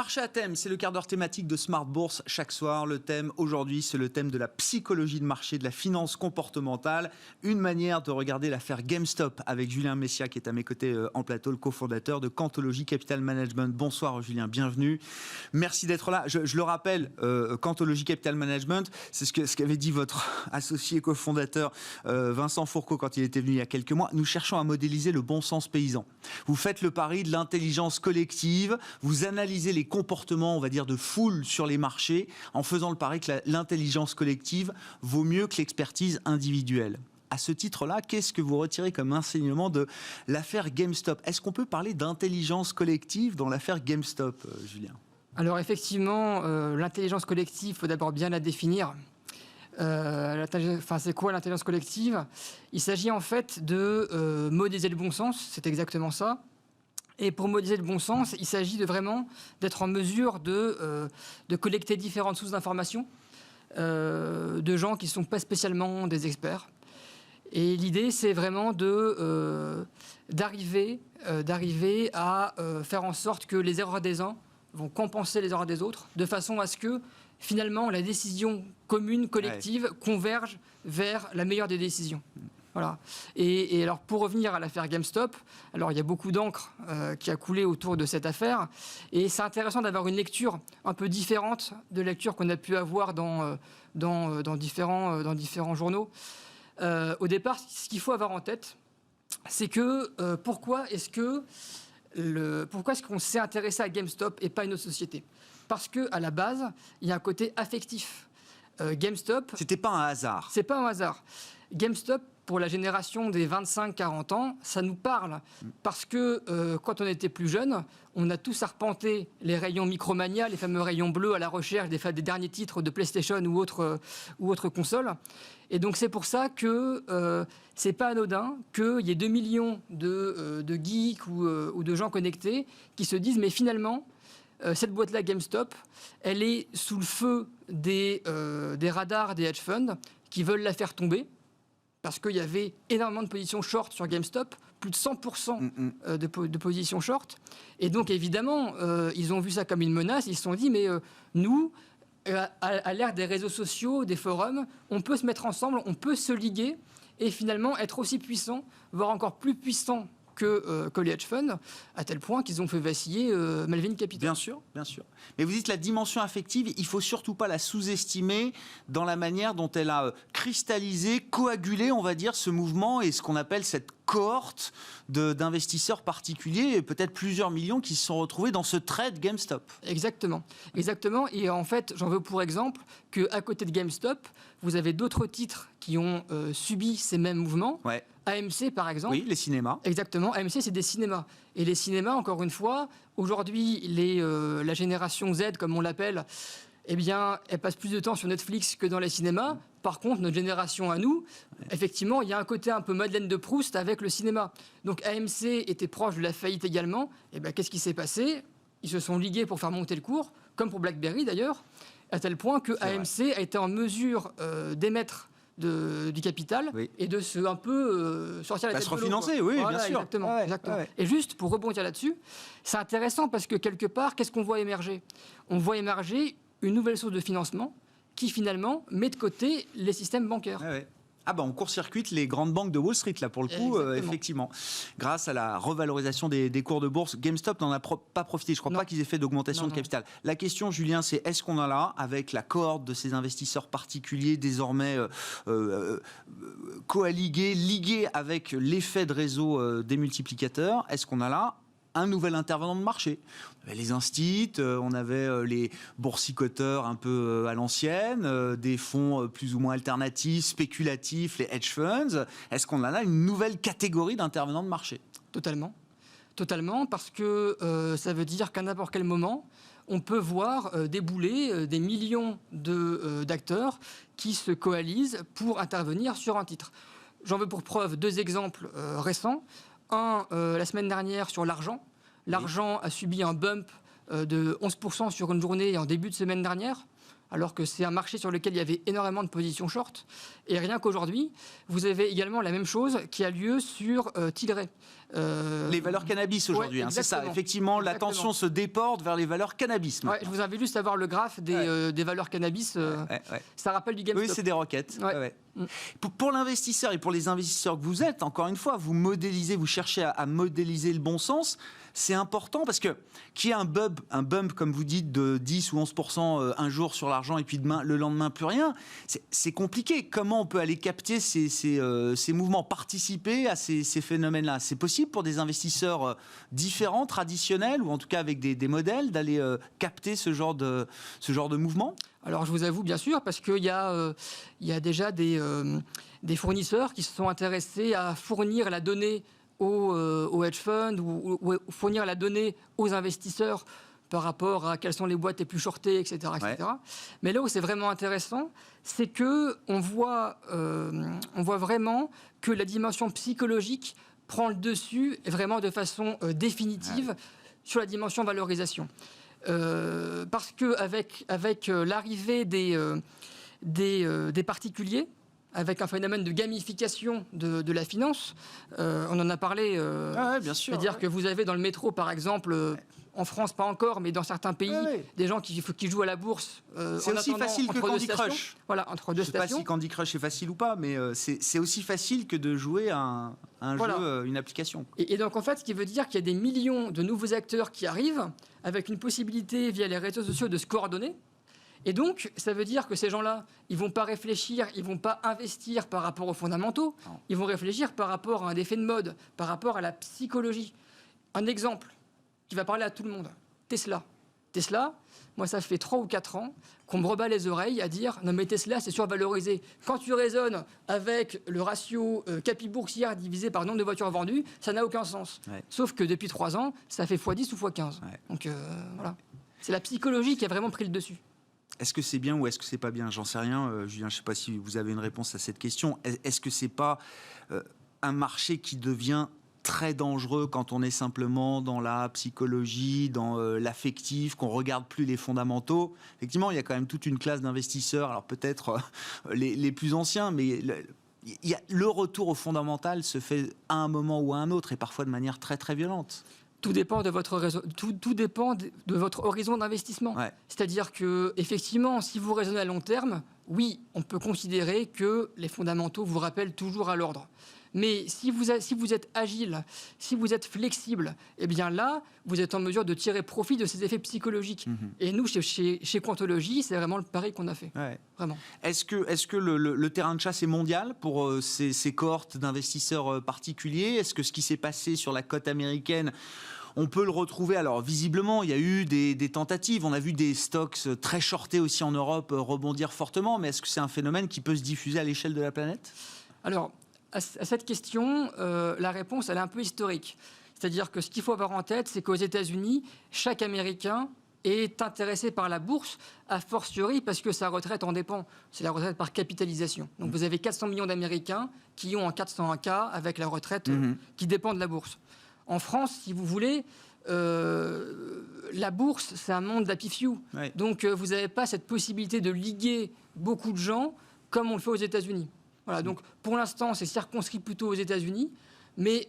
Marché à thème, c'est le quart d'heure thématique de Smart Bourse chaque soir. Le thème aujourd'hui, c'est le thème de la psychologie de marché, de la finance comportementale. Une manière de regarder l'affaire GameStop avec Julien Messia qui est à mes côtés en plateau, le cofondateur de Quantology Capital Management. Bonsoir Julien, bienvenue. Merci d'être là. Je le rappelle, Quantology Capital Management, c'est ce qu'avait dit votre associé cofondateur Vincent Fourcault quand il était venu il y a quelques mois. Nous cherchons à modéliser le bon sens paysan. Vous faites le pari de l'intelligence collective, vous analysez les comportements, on va dire, de foule sur les marchés en faisant le pari que l'intelligence collective vaut mieux que l'expertise individuelle. À ce titre-là, qu'est-ce que vous retirez comme enseignement de l'affaire GameStop? Est-ce qu'on peut parler d'intelligence collective dans l'affaire GameStop, Julien? Alors effectivement, l'intelligence collective, il faut d'abord bien la définir. C'est quoi l'intelligence collective? Il s'agit en fait de modéliser le bon sens, c'est exactement ça. Et pour modéliser le bon sens, il s'agit vraiment d'être en mesure de collecter différentes sources d'informations de gens qui ne sont pas spécialement des experts. Et l'idée, c'est vraiment d'arriver à faire en sorte que les erreurs des uns vont compenser les erreurs des autres, de façon à ce que, finalement, la décision commune, collective, converge vers la meilleure des décisions. Voilà. Et alors, pour revenir à l'affaire GameStop, alors il y a beaucoup d'encre qui a coulé autour de cette affaire, et c'est intéressant d'avoir une lecture un peu différente de la lecture qu'on a pu avoir dans différents journaux. Au départ, ce qu'il faut avoir en tête, c'est que pourquoi est-ce qu'on s'est intéressé à GameStop et pas une autre société? Parce qu'à la base, il y a un côté affectif. GameStop... C'était pas un hasard. C'est pas un hasard. GameStop, pour la génération des 25-40 ans, ça nous parle. Parce que quand on était plus jeune, on a tous arpenté les rayons Micromania, les fameux rayons bleus à la recherche des derniers titres de PlayStation ou autres consoles. Et donc c'est pour ça que c'est pas anodin qu'il y ait 2 millions de geeks ou de gens connectés qui se disent mais finalement cette boîte-là GameStop, elle est sous le feu des radars des hedge funds qui veulent la faire tomber parce qu'il y avait énormément de positions short sur GameStop, plus de 100% de positions short. Et donc évidemment, ils ont vu ça comme une menace, ils se sont dit mais nous, à l'ère des réseaux sociaux, des forums, on peut se mettre ensemble, on peut se liguer et finalement être aussi puissant, voire encore plus puissant que les hedge funds, à tel point qu'ils ont fait vaciller Melvin Capital. Bien sûr, bien sûr. Mais vous dites la dimension affective, il ne faut surtout pas la sous-estimer dans la manière dont elle a cristallisé, coagulé, on va dire, ce mouvement et ce qu'on appelle cette cohorte d'investisseurs particuliers, et peut-être plusieurs millions qui se sont retrouvés dans ce trade GameStop. Exactement. Exactement. Et en fait, j'en veux pour exemple qu'à côté de GameStop, vous avez d'autres titres qui ont subi ces mêmes mouvements. Ouais. AMC, par exemple. Oui, les cinémas. Exactement. AMC, c'est des cinémas. Et les cinémas, encore une fois, aujourd'hui, la génération Z, comme on l'appelle, eh bien, elle passe plus de temps sur Netflix que dans les cinémas. Par contre, notre génération à nous, effectivement, il y a un côté un peu Madeleine de Proust avec le cinéma. Donc AMC était proche de la faillite également. Et bien, qu'est-ce qui s'est passé? Ils se sont ligués pour faire monter le cours, comme pour BlackBerry d'ailleurs, à tel point que AMC a été en mesure d'émettre du capital et de un peu sortir la tête de l'eau. Se refinancer, oui, voilà, bien sûr. Exactement, exactement. Ouais. Et juste pour rebondir là-dessus, c'est intéressant parce que quelque part, qu'est-ce qu'on voit émerger? On voit émerger une nouvelle source de financement qui finalement met de côté les systèmes bancaires. Ouais. Ah on court-circuite les grandes banques de Wall Street, là, pour le coup, effectivement. Grâce à la revalorisation des cours de bourse, GameStop n'en a pas profité. Je ne crois pas qu'ils aient fait d'augmentation de capital. La question, Julien, c'est est-ce qu'on a là, avec la cohorte de ces investisseurs particuliers, désormais coaligués, ligués avec l'effet de réseau des multiplicateurs, est-ce qu'on a là un nouvel intervenant de marché? On avait les instituts, on avait les boursicoteurs un peu à l'ancienne, des fonds plus ou moins alternatifs, spéculatifs, les hedge funds. Est-ce qu'on a là une nouvelle catégorie d'intervenants de marché? Totalement. Totalement, parce que ça veut dire qu'à n'importe quel moment, on peut voir débouler des millions d'acteurs qui se coalisent pour intervenir sur un titre. J'en veux pour preuve 2 exemples récents. Un, la semaine dernière, sur l'argent. L'argent a subi un bump de 11% sur une journée en début de semaine dernière, alors que c'est un marché sur lequel il y avait énormément de positions short. Et rien qu'aujourd'hui, vous avez également la même chose qui a lieu sur Tilray. Les valeurs cannabis aujourd'hui, c'est ça. Effectivement, l'attention se déporte vers les valeurs cannabis. Ouais, je vous invite juste à voir le graphe des valeurs cannabis. Ça rappelle du GameStop. Oui, c'est des roquettes. Pour l'investisseur et pour les investisseurs que vous êtes, encore une fois, vous cherchez à modéliser le bon sens. C'est important parce que qu'il y ait un bump, comme vous dites, de 10 ou 11% un jour sur l'argent et puis le lendemain plus rien, c'est compliqué. Comment on peut aller capter ces mouvements, participer à ces phénomènes-là? C'est possible pour des investisseurs différents, traditionnels, ou en tout cas avec des modèles, d'aller capter ce genre de mouvement? Alors, je vous avoue, bien sûr, parce qu'il y a déjà des fournisseurs qui se sont intéressés à fournir la donnée aux hedge funds ou fournir la donnée aux investisseurs par rapport à quelles sont les boîtes les plus shortées, etc. Mais là où c'est vraiment intéressant, c'est qu'on voit vraiment que la dimension psychologique prend le dessus vraiment de façon définitive sur la dimension valorisation. Parce qu'avec l'arrivée des particuliers, avec un phénomène de gamification de la finance, on en a parlé. Bien sûr. C'est-à-dire que vous avez dans le métro, par exemple, en France pas encore, mais dans certains pays, des gens qui jouent à la bourse. C'est aussi facile que Candy Crush. Voilà, entre deux stations. Je ne sais pas si Candy Crush est facile ou pas, mais c'est aussi facile que de jouer à un jeu, une application. Et donc en fait, ce qui veut dire qu'il y a des millions de nouveaux acteurs qui arrivent, avec une possibilité via les réseaux sociaux de se coordonner. Et donc, ça veut dire que ces gens-là, ils ne vont pas réfléchir, ils ne vont pas investir par rapport aux fondamentaux, ils vont réfléchir par rapport à un effet de mode, par rapport à la psychologie. Un exemple qui va parler à tout le monde, Tesla. Tesla, moi, ça fait 3 ou 4 ans qu'on me rebat les oreilles à dire « Non, mais Tesla, c'est survalorisé. » Quand tu raisonnes avec le ratio capi boursière divisé par le nombre de voitures vendues, ça n'a aucun sens. Sauf que depuis 3 ans, ça fait x10 ou x15. Donc, voilà. C'est la psychologie qui a vraiment pris le dessus. Est-ce que c'est bien ou est-ce que c'est pas bien? J'en sais rien. Julien, je ne sais pas si vous avez une réponse à cette question. Est-ce que c'est pas un marché qui devient très dangereux quand on est simplement dans la psychologie, dans l'affectif, qu'on ne regarde plus les fondamentaux? Effectivement, il y a quand même toute une classe d'investisseurs, alors peut-être les plus anciens, mais le retour au fondamental se fait à un moment ou à un autre, et parfois de manière très très violente. Tout dépend de votre horizon d'investissement. C'est-à-dire que, effectivement, si vous raisonnez à long terme, oui, on peut considérer que les fondamentaux vous rappellent toujours à l'ordre. Mais si vous êtes agile, si vous êtes flexible, eh bien là, vous êtes en mesure de tirer profit de ces effets psychologiques. Et nous, chez Quantology, c'est vraiment le pari qu'on a fait. Vraiment. Est-ce que le terrain de chasse est mondial pour ces cohortes d'investisseurs particuliers? Est-ce que ce qui s'est passé sur la côte américaine, on peut le retrouver? Alors visiblement, il y a eu des tentatives. On a vu des stocks très shortés aussi en Europe rebondir fortement. Mais est-ce que c'est un phénomène qui peut se diffuser à l'échelle de la planète? Alors, à cette question, la réponse, elle est un peu historique. C'est-à-dire que ce qu'il faut avoir en tête, c'est qu'aux États-Unis, chaque Américain est intéressé par la bourse, a fortiori parce que sa retraite en dépend. C'est la retraite par capitalisation. Donc vous avez 400 millions d'Américains qui ont un 401K avec la retraite qui dépend de la bourse. En France, si vous voulez, la bourse, c'est un monde d'happy few. Donc vous n'avez pas cette possibilité de liguer beaucoup de gens comme on le fait aux États-Unis. Voilà, donc pour l'instant, c'est circonscrit plutôt aux États-Unis, mais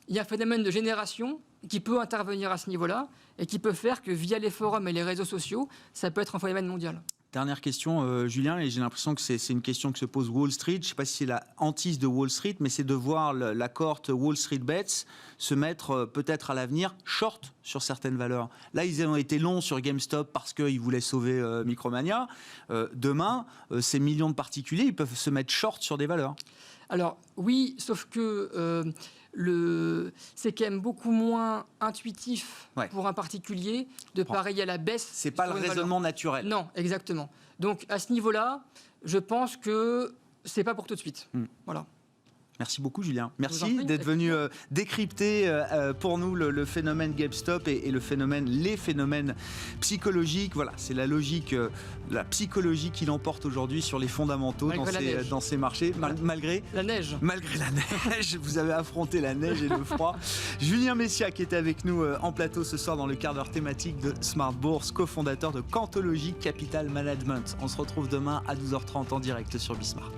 il y a un phénomène de génération qui peut intervenir à ce niveau-là et qui peut faire que via les forums et les réseaux sociaux, ça peut être un phénomène mondial. Dernière question, Julien, et j'ai l'impression que c'est une question que se pose Wall Street. Je ne sais pas si c'est la hantise de Wall Street, mais c'est de voir la cohorte Wall Street Bets se mettre peut-être à l'avenir short sur certaines valeurs. Là, ils ont été longs sur GameStop parce qu'ils voulaient sauver Micromania. Demain, ces millions de particuliers, ils peuvent se mettre short sur des valeurs. Alors oui, sauf que c'est quand même beaucoup moins intuitif pour un particulier de parier à la baisse. C'est pas le raisonnement naturel. Non, exactement. Donc à ce niveau-là, je pense que c'est pas pour tout de suite. Voilà. Merci beaucoup, Julien. Merci d'être venu décrypter pour nous le phénomène GameStop et les phénomènes psychologiques. Voilà, c'est la logique, la psychologie qui l'emporte aujourd'hui sur les fondamentaux dans ces marchés. Malgré la neige. Malgré la neige, vous avez affronté la neige et le froid. Julien Messia qui était avec nous en plateau ce soir dans le quart d'heure thématique de Smart Bourse, cofondateur de Quantology Capital Management. On se retrouve demain à 12h30 en direct sur Bismart.